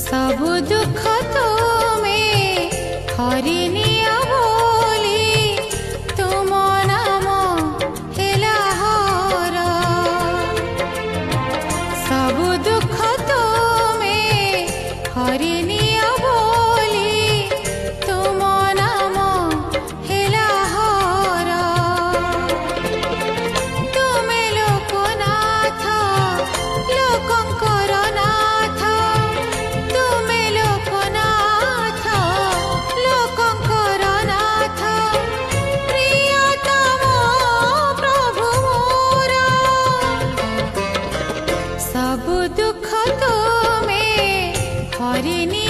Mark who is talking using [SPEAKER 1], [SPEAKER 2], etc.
[SPEAKER 1] सबु दुख तुमे हरिनिया बोली तुम नाम हेला हर सबु दुख तुमे हरिनिया बोली तुम नाम हेला हर तुमे लोकनाथ लोकंकर नाथ तुमे लोकनाथ लोकंकर नाथ प्रियतम प्रभु मोर सबु दुख तुमे हरिनि